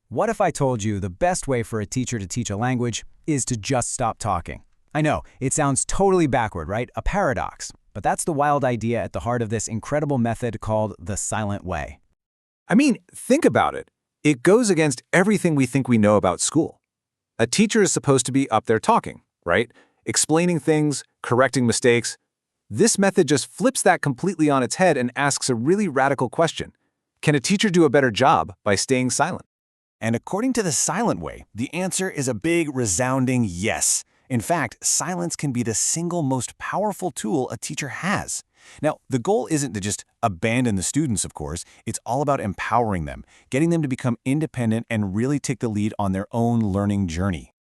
What if I told you the best way for a teacher to teach a language is to just stop talking? I know, it sounds totally backward, right? A paradox. But that's the wild idea at the heart of this incredible method called the silent way. I mean, think about it. It goes against everything we think we know about school. A teacher is supposed to be up there talking, right? Explaining things, correcting mistakes. This method just flips that completely on its head and asks a really radical question. Can a teacher do a better job by staying silent? And according to the silent way, the answer is a big, resounding yes. In fact, silence can be the single most powerful tool a teacher has. Now, the goal isn't to just abandon the students, of course. It's all about empowering them, getting them to become independent and really take the lead on their own learning journey.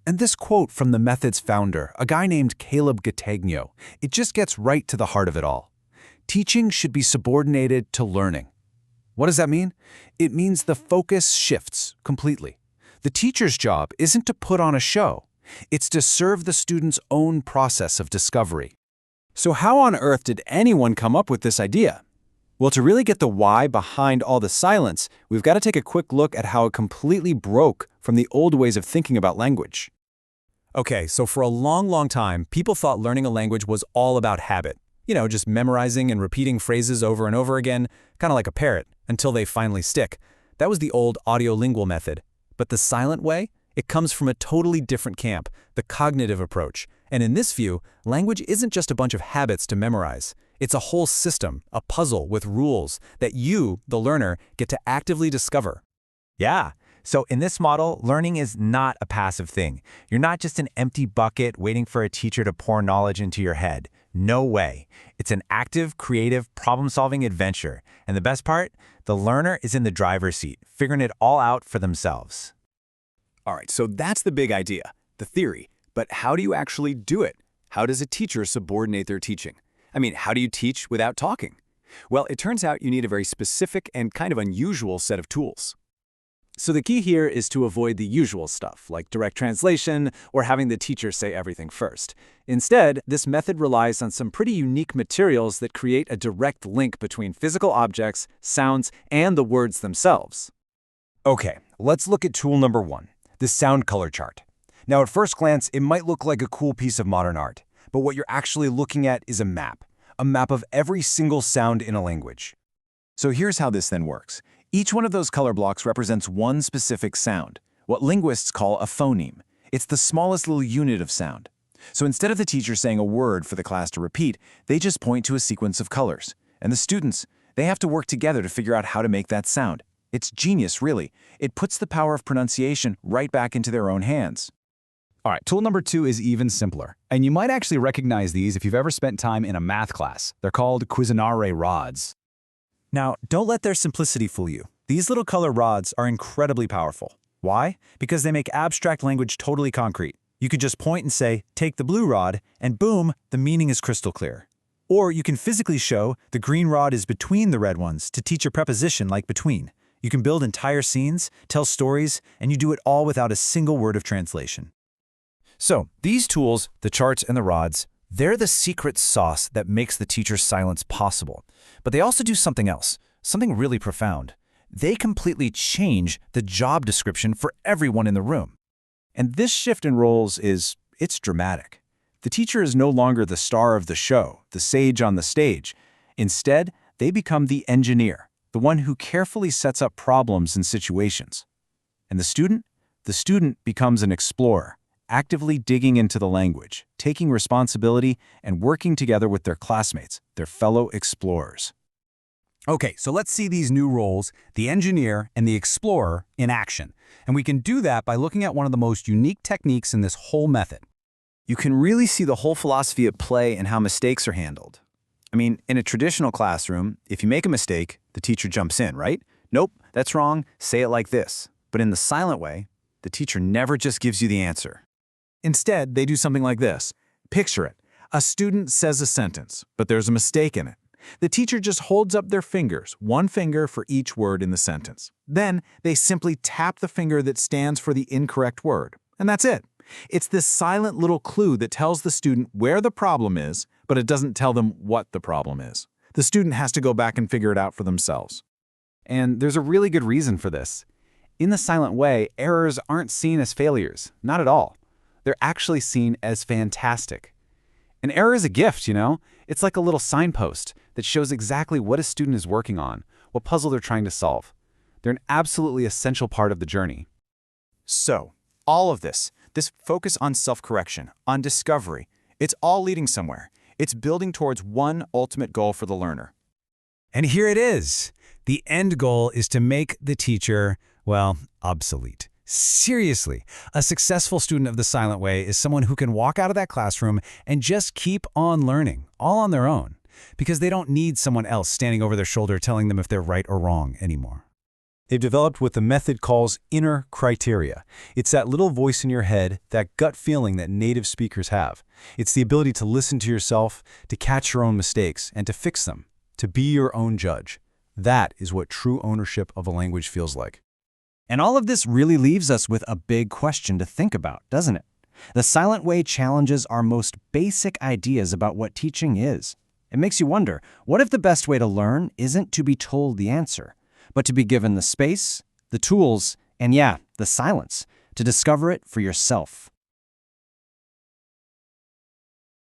And this quote from the method's founder, a guy named Caleb Gattegno, it just gets right to the heart of it all. Teaching should be subordinated to learning. What does that mean? It means the focus shifts completely. The teacher's job isn't to put on a show. It's to serve the student's own process of discovery. So how on earth did anyone come up with this idea? Well, to really get the why behind all the silence, we've got to take a quick look at how it completely broke from the old ways of thinking about language. Okay, so for a long time, people thought learning a language was all about habit. Just memorizing and repeating phrases over and over again, kind of like a parrot, until they finally stick. That was the old audiolingual method. But the silent way? It comes from a totally different camp, the cognitive approach. And in this view, language isn't just a bunch of habits to memorize. It's a whole system, a puzzle with rules that you, the learner, get to actively discover. Yeah. So in this model, learning is not a passive thing. You're not just an empty bucket waiting for a teacher to pour knowledge into your head. No way. It's an active, creative, problem-solving adventure. And the best part? The learner is in the driver's seat, figuring it all out for themselves. All right, so that's the big idea, the theory. But how do you actually do it? How does a teacher subordinate their teaching? I mean, how do you teach without talking? Well, it turns out you need a very specific and kind of unusual set of tools. So the key here is to avoid the usual stuff, like direct translation or having the teacher say everything first. Instead, this method relies on some pretty unique materials that create a direct link between physical objects, sounds, and the words themselves. Okay, let's look at tool number 1, the sound color chart. Now, at first glance, it might look like a cool piece of modern art, but what you're actually looking at is a map of every single sound in a language. So here's how this then works. Each one of those color blocks represents one specific sound, what linguists call a phoneme. It's the smallest little unit of sound. So instead of the teacher saying a word for the class to repeat, they just point to a sequence of colors. And the students, they have to work together to figure out how to make that sound. It's genius, really. It puts the power of pronunciation right back into their own hands. All right, tool number 2 is even simpler. And you might actually recognize these if you've ever spent time in a math class. They're called Cuisinare rods. Now, don't let their simplicity fool you. These little color rods are incredibly powerful. Why? Because they make abstract language totally concrete. You can just point and say, take the blue rod, and boom, the meaning is crystal clear. Or you can physically show the green rod is between the red ones to teach a preposition like between. You can build entire scenes, tell stories, and you do it all without a single word of translation. So, these tools, the charts and the rods, they're the secret sauce that makes the teacher's silence possible. But they also do something else, something really profound. They completely change the job description for everyone in the room. And this shift in roles it's dramatic. The teacher is no longer the star of the show, the sage on the stage. Instead, they become the engineer, the one who carefully sets up problems and situations. And the student becomes an explorer, actively digging into the language, taking responsibility, and working together with their classmates, their fellow explorers. Okay, so let's see these new roles, the engineer and the explorer, in action. And we can do that by looking at one of the most unique techniques in this whole method. You can really see the whole philosophy at play in how mistakes are handled. I mean, in a traditional classroom, if you make a mistake, the teacher jumps in, right? Nope, that's wrong, say it like this. But in the silent way, the teacher never just gives you the answer. Instead, they do something like this. Picture it. A student says a sentence, but there's a mistake in it. The teacher just holds up their fingers, one finger for each word in the sentence. Then they simply tap the finger that stands for the incorrect word. And that's it. It's this silent little clue that tells the student where the problem is, but it doesn't tell them what the problem is. The student has to go back and figure it out for themselves. And there's a really good reason for this. In the silent way, errors aren't seen as failures, not at all. They're actually seen as fantastic. An error is a gift, you know? It's like a little signpost that shows exactly what a student is working on, what puzzle they're trying to solve. They're an absolutely essential part of the journey. So, all of this focus on self-correction, on discovery, it's all leading somewhere. It's building towards one ultimate goal for the learner. And here it is. The end goal is to make the teacher, well, obsolete. Seriously, a successful student of the silent way is someone who can walk out of that classroom and just keep on learning, all on their own, because they don't need someone else standing over their shoulder telling them if they're right or wrong anymore. They've developed what the method calls inner criteria. It's that little voice in your head, that gut feeling that native speakers have. It's the ability to listen to yourself, to catch your own mistakes, and to fix them, to be your own judge. That is what true ownership of a language feels like. And all of this really leaves us with a big question to think about, doesn't it? The silent way challenges our most basic ideas about what teaching is. It makes you wonder, what if the best way to learn isn't to be told the answer, but to be given the space, the tools, and yeah, the silence to discover it for yourself?